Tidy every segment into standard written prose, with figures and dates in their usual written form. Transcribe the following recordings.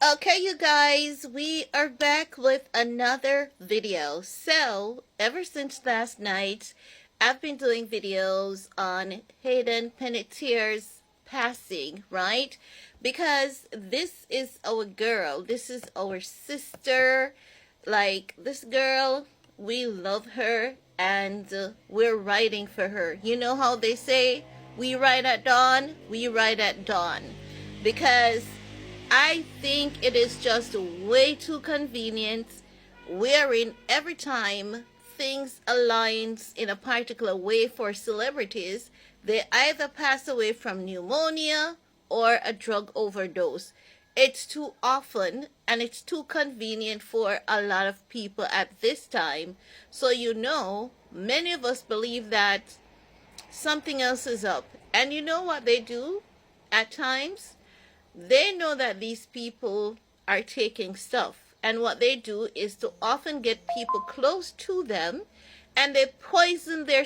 Okay, you guys, we are back with another video. So, ever since last night, I've been doing videos on Hayden Panettiere's passing, right? Because this is our girl, this is our sister. Like, this girl, we love her and we're writing for her. You know how they say, we write at dawn? We write at dawn. Because I think it is just way too convenient wherein every time things aligns in a particular way for celebrities, they either pass away from pneumonia or a drug overdose. It's too often and it's too convenient for a lot of people at this time. So, many of us believe that something else is up. And you know what they do at times? They know that these people are taking stuff, and what they do is to often get people close to them, and they poison their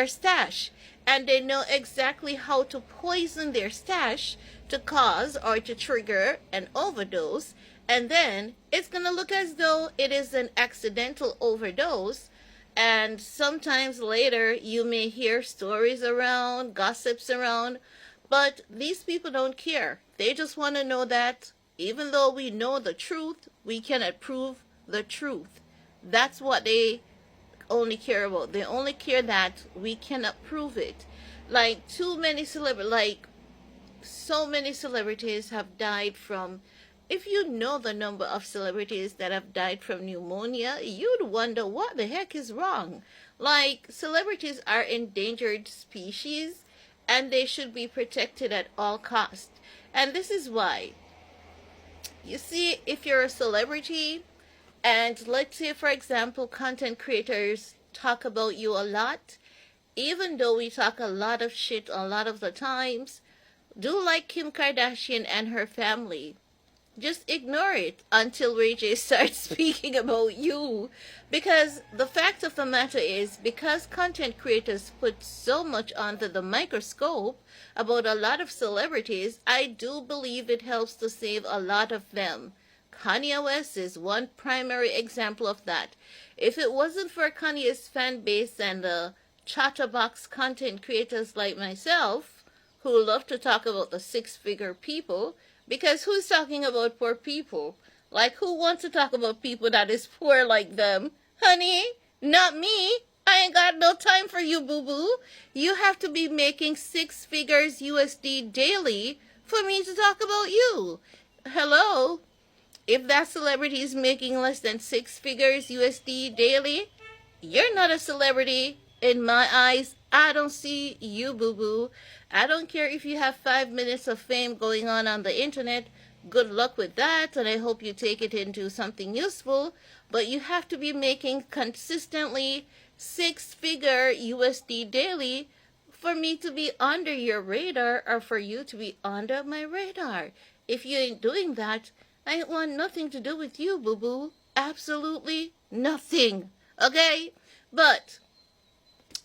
stash, and they know exactly how to poison their stash to cause or to trigger an overdose, and then it's going to look as though it is an accidental overdose. And sometimes later you may hear stories around, gossips around, but these people don't care. They just want to know that even though we know the truth, we cannot prove the truth. That's what they only care about. They only care that we cannot prove it. Like so many celebrities have died from, if you know the number of celebrities that have died from pneumonia, you'd wonder what the heck is wrong. Like, celebrities are endangered species and they should be protected at all costs. And this is why. You see, if you're a celebrity, and let's say, for example, content creators talk about you a lot, even though we talk a lot of shit a lot of the times, do like Kim Kardashian and her family. Just ignore it until Ray J starts speaking about you. Because the fact of the matter is, because content creators put so much under the microscope about a lot of celebrities, I do believe it helps to save a lot of them. Kanye West is one primary example of that. If it wasn't for Kanye's fan base and the chatterbox content creators like myself, who love to talk about the six-figure people, because who's talking about poor people? Like, who wants to talk about people that is poor like them? Honey, not me. I ain't got no time for you, boo-boo. You have to be making 6 figures USD daily for me to talk about you. Hello? If that celebrity is making less than 6 figures USD daily, you're not a celebrity in my eyes. I don't see you, boo-boo. I don't care if you have 5 minutes of fame going on the internet. Good luck with that, and I hope you take it into something useful. But you have to be making consistently 6-figure USD daily for me to be under your radar, or for you to be under my radar. If you ain't doing that, I want nothing to do with you, boo-boo. Absolutely nothing. Okay? But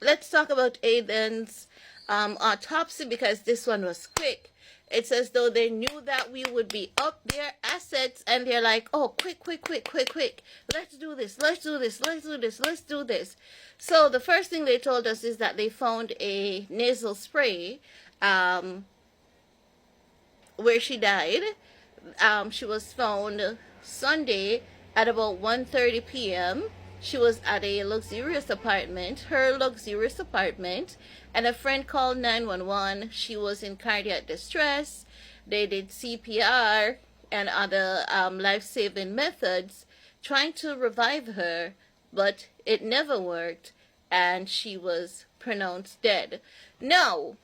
let's talk about Aiden's autopsy, because this one was quick. It's as though they knew that we would be up their assets, and they're like, oh, quick. Let's do this. So the first thing they told us is that they found a nasal spray where she died. She was found Sunday at about 1:30 p.m. She was at a luxurious apartment, and a friend called 911. She was in cardiac distress. They did CPR and other life-saving methods trying to revive her, but it never worked, and she was pronounced dead. Now,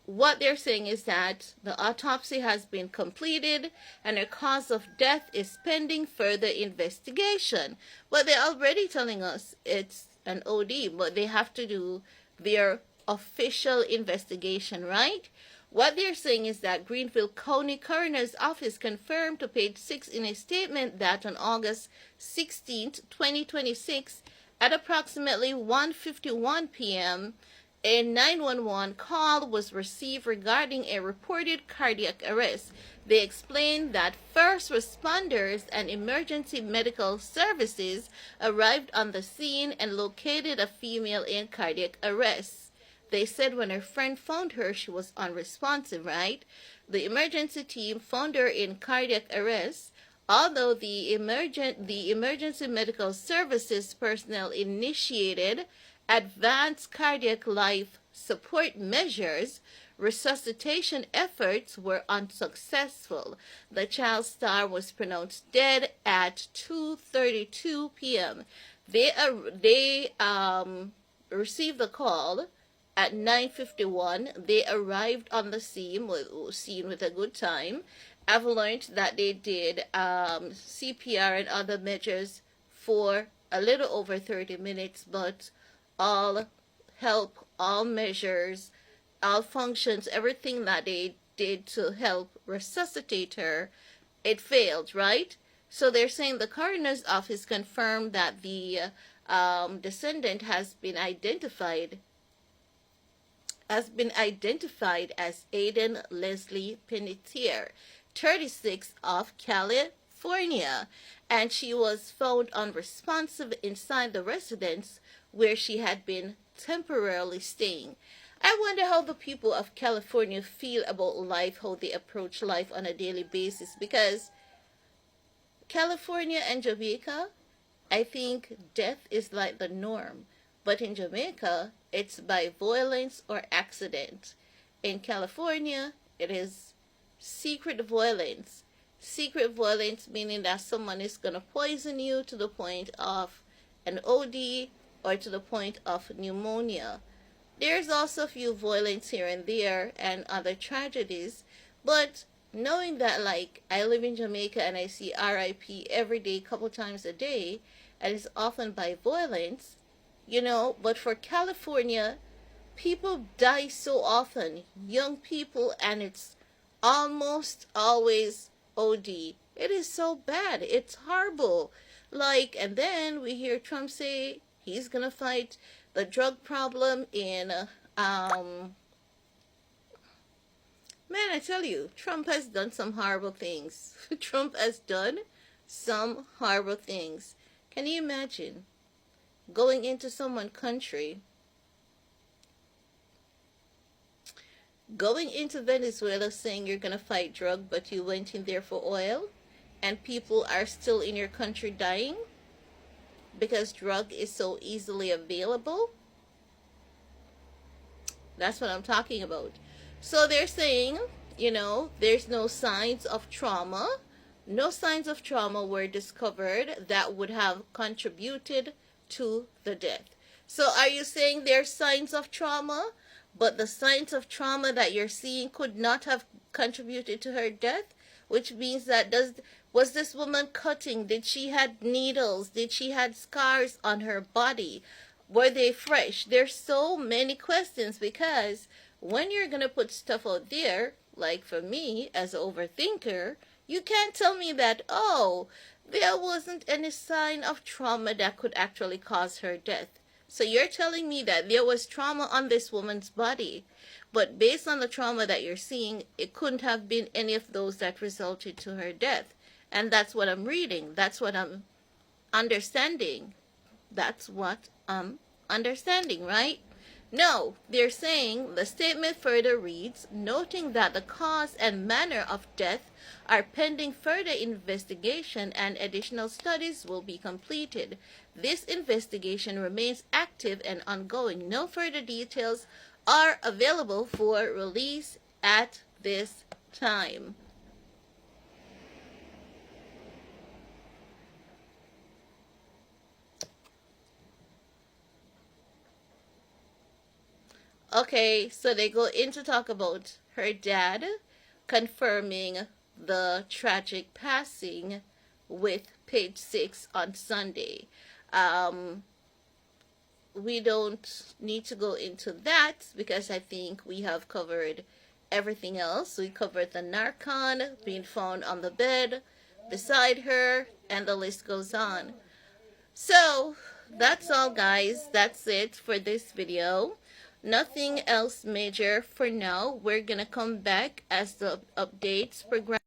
what they're saying is that the autopsy has been completed and her cause of death is pending further investigation. But they're already telling us it's an OD, but they have to do their official investigation, right? What they're saying is that Greenville County Coroner's Office confirmed to page 6 in a statement that on August 16th, 2026, at approximately 1:51 p.m., A 911 call was received regarding a reported cardiac arrest. They explained that first responders and emergency medical services arrived on the scene and located a female in cardiac arrest. They said when her friend phoned her, she was unresponsive, right? The emergency team found her in cardiac arrest. Although the emergency medical services personnel initiated advanced cardiac life support measures, resuscitation efforts were unsuccessful. The child star was pronounced dead at 2:32 p.m. They received the call at 9:51. They arrived on the scene with a good time. I've learned that they did CPR and other measures for a little over 30 minutes, but all help, all measures, all functions, everything that they did to help resuscitate her, it failed, right? So they're saying the coroner's office confirmed that the descendant has been identified as Hayden Leslie Panettiere, 36, of California, and she was found unresponsive inside the residence where she had been temporarily staying. I wonder how the people of California feel about life, how they approach life on a daily basis, because California and Jamaica, I think death is like the norm. But in Jamaica, it's by violence or accident. In California, it is secret violence. Secret violence meaning that someone is going to poison you to the point of an OD or to the point of pneumonia. There's also a few violence here and there and other tragedies, but knowing that, like, I live in Jamaica and I see RIP every day, couple times a day, and it's often by violence, you know, but for California, people die so often, young people, and it's almost always OD. It is so bad. It's horrible. Like, and then we hear Trump say he's gonna fight the drug problem in, man, I tell you, Trump has done some horrible things. Trump has done some horrible things. Can you imagine going into someone's country, going into Venezuela saying you're going to fight drug, but you went in there for oil, and people are still in your country dying because drug is so easily available? That's what I'm talking about. So they're saying, you know, there's no signs of trauma. No signs of trauma were discovered that would have contributed to the death. So are you saying there's signs of trauma, but the signs of trauma that you're seeing could not have contributed to her death? Which means that was this woman cutting? Did she had needles? Did she had scars on her body? Were they fresh? There's so many questions, because when you're going to put stuff out there, like for me as an overthinker, you can't tell me that, oh, there wasn't any sign of trauma that could actually cause her death. So you're telling me that there was trauma on this woman's body, but based on the trauma that you're seeing, it couldn't have been any of those that resulted to her death. And that's what I'm reading. That's what I'm understanding. That's what I'm understanding, right? No, they're saying the statement further reads, noting that the cause and manner of death are pending further investigation and additional studies will be completed. This investigation remains active and ongoing. No further details are available for release at this time. Okay, so they go in to talk about her dad confirming the tragic passing with page 6 on Sunday. We don't need to go into that because I think we have covered everything else. We covered the narcan being found on the bed beside her, and the list goes on. So that's all, guys. That's it for this video. Nothing else major for now. We're gonna come back as the updates progress.